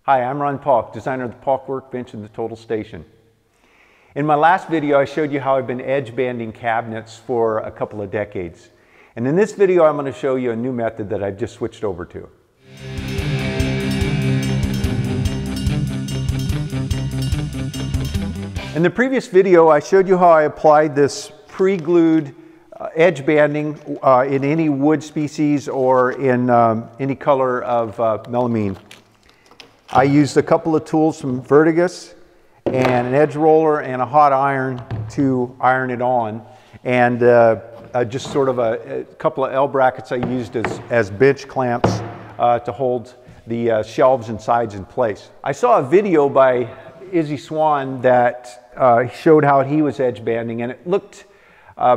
Hi, I'm Paulk, designer of the Paulk workbench and the Total Station. In my last video, I showed you how I've been edge banding cabinets for a couple of decades. And in this video, I'm going to show you a new method that I've just switched over to. In the previous video, I showed you how I applied this pre-glued edge banding in any wood species or in any color of melamine. I used a couple of tools from Vertigus and an edge roller and a hot iron to iron it on, and just sort of a couple of L brackets I used as bench clamps to hold the shelves and sides in place. I saw a video by Izzy Swan that showed how he was edge banding, and it looked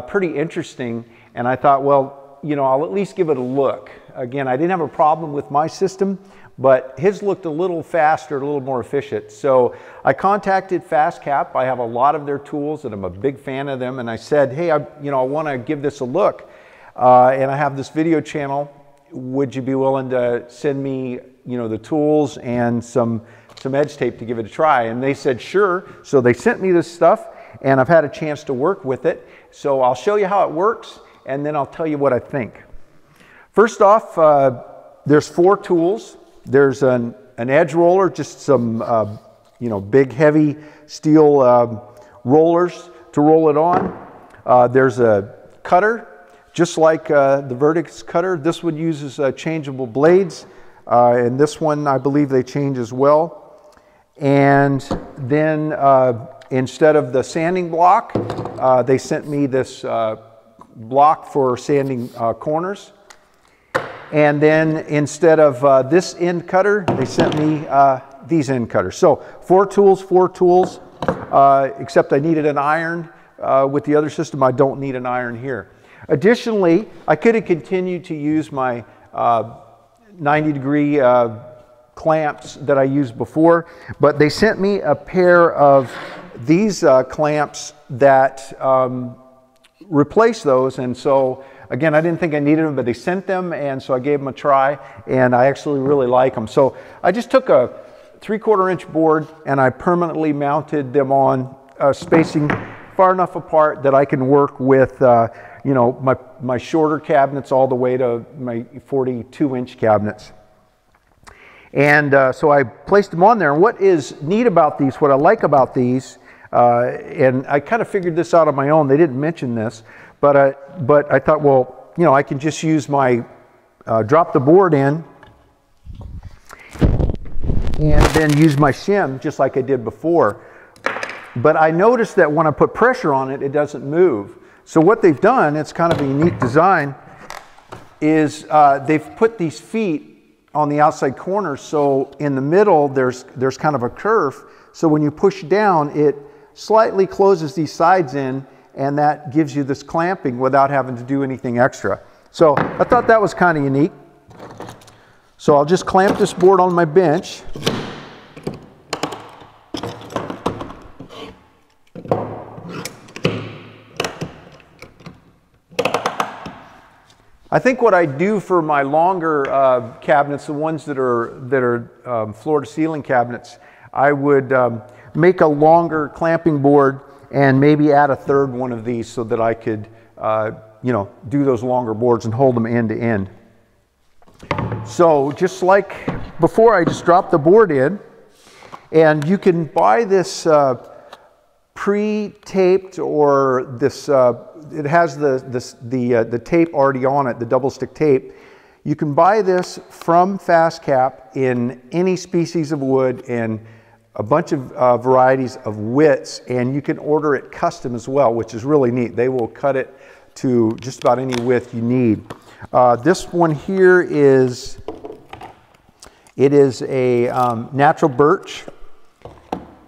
pretty interesting, and I thought, well, you know, I'll at least give it a look. Again, I didn't have a problem with my system, but his looked a little faster, a little more efficient. So I contacted FastCap. I have a lot of their tools and I'm a big fan of them, and I said, hey, I want to give this a look, and I have this video channel. Would you be willing to send me, the tools and some edge tape to give it a try? And they said sure. So they sent me this stuff, and I've had a chance to work with it. So I'll show you how it works, and then I'll tell you what I think. First off, there's 4 tools. There's an edge roller, just some big heavy steel rollers to roll it on. There's a cutter, just like the Vertigus cutter. This one uses changeable blades, and this one I believe they change as well. And then instead of the sanding block, they sent me this block for sanding corners. And then instead of this end cutter, they sent me these end cutters. So 4 tools, except I needed an iron. With the other system, I don't need an iron here. Additionally, I could have continued to use my 90-degree clamps that I used before, but they sent me a pair of these clamps that replace those, and so again, I didn't think I needed them, but they sent them, and so I gave them a try, and I actually really like them. So I just took a 3/4 inch board and I permanently mounted them on, spacing far enough apart that I can work with my shorter cabinets all the way to my 42-inch cabinets. And so I placed them on there, and what is neat about these, what I like about these, and I kind of figured this out on my own, they didn't mention this, but I thought, well, I can just use my, drop the board in and then use my shim just like I did before. But I noticed that when I put pressure on it, it doesn't move. So what they've done, it's kind of a unique design, is they've put these feet on the outside corners, so in the middle there's kind of a curve, so when you push down, it slightly closes these sides in, and that gives you this clamping without having to do anything extra. So I thought that was kind of unique. So I'll just clamp this board on my bench. I think what I do for my longer cabinets, the ones that are floor to ceiling cabinets, I would make a longer clamping board and maybe add a 3rd one of these so that I could, do those longer boards and hold them end to end. So just like before, I just dropped the board in, and you can buy this pre-taped, or this, it has the tape already on it, the double stick tape. You can buy this from FastCap in any species of wood and a bunch of varieties of widths, and you can order it custom as well, which is really neat. They will cut it to just about any width you need. This one here is a natural birch,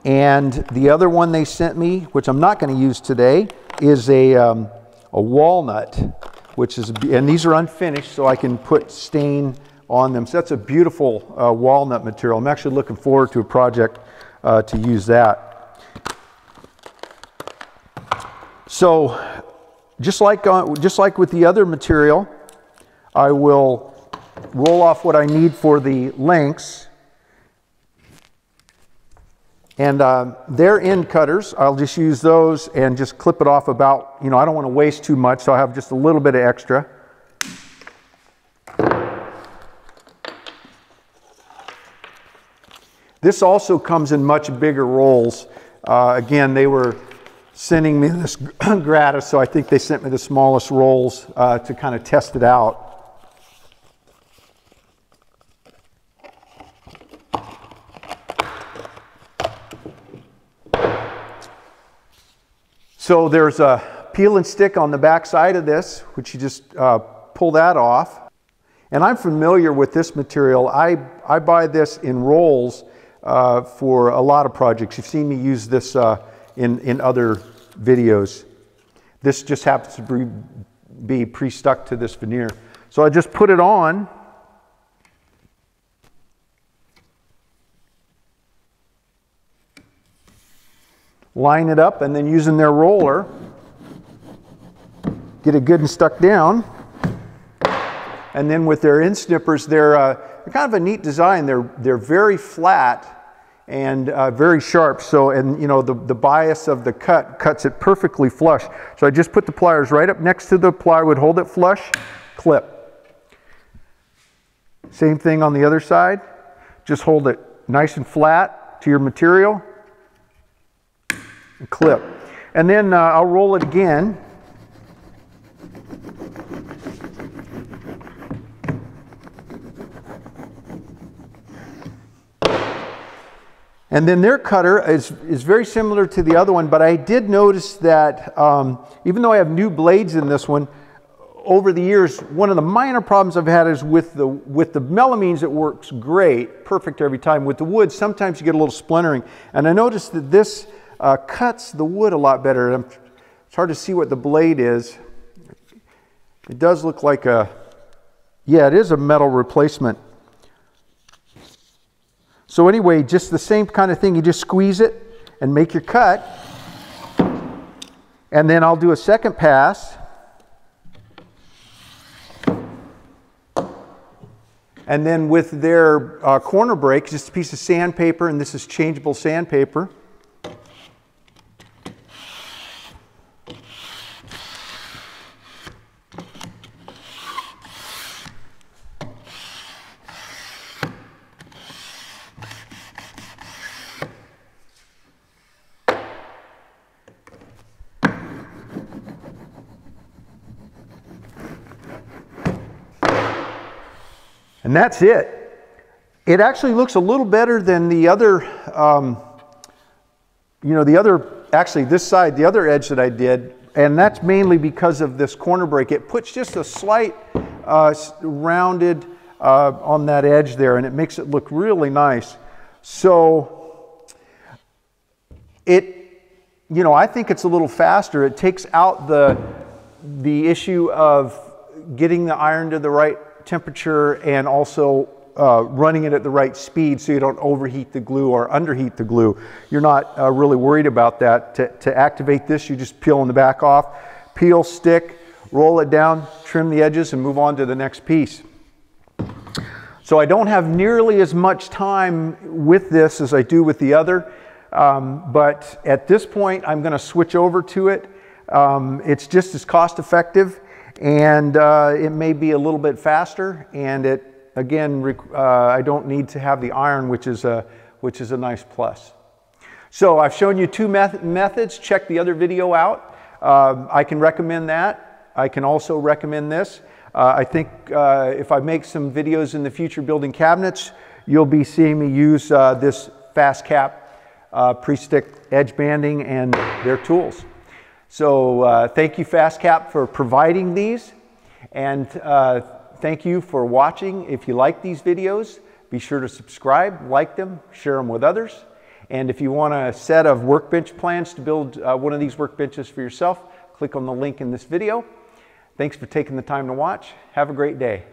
and the other one they sent me, which I'm not going to use today, is a walnut, which is, and these are unfinished, so I can put stain on them. So that's a beautiful walnut material. I'm actually looking forward to a project to use that. So just like with the other material, I will roll off what I need for the lengths, And they're end cutters. I'll just use those and just clip it off about, I don't want to waste too much, so I have just a little bit of extra. This also comes in much bigger rolls. Again, they were sending me this gratis, so I think they sent me the smallest rolls to kind of test it out. So there's a peel and stick on the back side of this, which you just pull that off. And I'm familiar with this material. I buy this in rolls for a lot of projects. You've seen me use this in other videos. This just happens to be pre-stuck to this veneer. So I just put it on. Line it up, and then using their roller, get it good and stuck down. And then with their end snippers, they're kind of a neat design. They're very flat and very sharp. So, and the bias of the cut cuts it perfectly flush. So I just put the pliers right up next to the plywood, hold it flush, clip. Same thing on the other side. Just hold it nice and flat to your material. Clip. And then I'll roll it again. And then their cutter is very similar to the other one, but I did notice that even though I have new blades in this one, over the years, one of the minor problems I've had is with the melamines, it works great, perfect every time. With the wood, sometimes you get a little splintering. And I noticed that this cuts the wood a lot better. It's hard to see what the blade is. It does look like it is a metal replacement. So anyway, just the same kind of thing. You just squeeze it and make your cut. And then I'll do a second pass. And then with their corner break, just a piece of sandpaper, and this is changeable sandpaper. And that's it. It actually looks a little better than the other, actually this side, the other edge that I did, and that's mainly because of this corner break. It puts just a slight rounded on that edge there, and it makes it look really nice. So I think it's a little faster. It takes out the issue of getting the iron to the right temperature and also running it at the right speed so you don't overheat the glue or underheat the glue. You're not really worried about that. To activate this, you just peel on the back off, peel, stick, roll it down, trim the edges, and move on to the next piece. So I don't have nearly as much time with this as I do with the other, but at this point I'm going to switch over to it. It's just as cost effective, and it may be a little bit faster, and it again I don't need to have the iron, which is a nice plus. So I've shown you two methods. Check the other video out. I can recommend that. I can also recommend this. I think if I make some videos in the future building cabinets, you'll be seeing me use this FastCap pre-stick edge banding and their tools. So thank you, FastCap, for providing these, and thank you for watching. If you like these videos, be sure to subscribe, like them, share them with others. And if you want a set of workbench plans to build one of these workbenches for yourself, click on the link in this video. Thanks for taking the time to watch. Have a great day.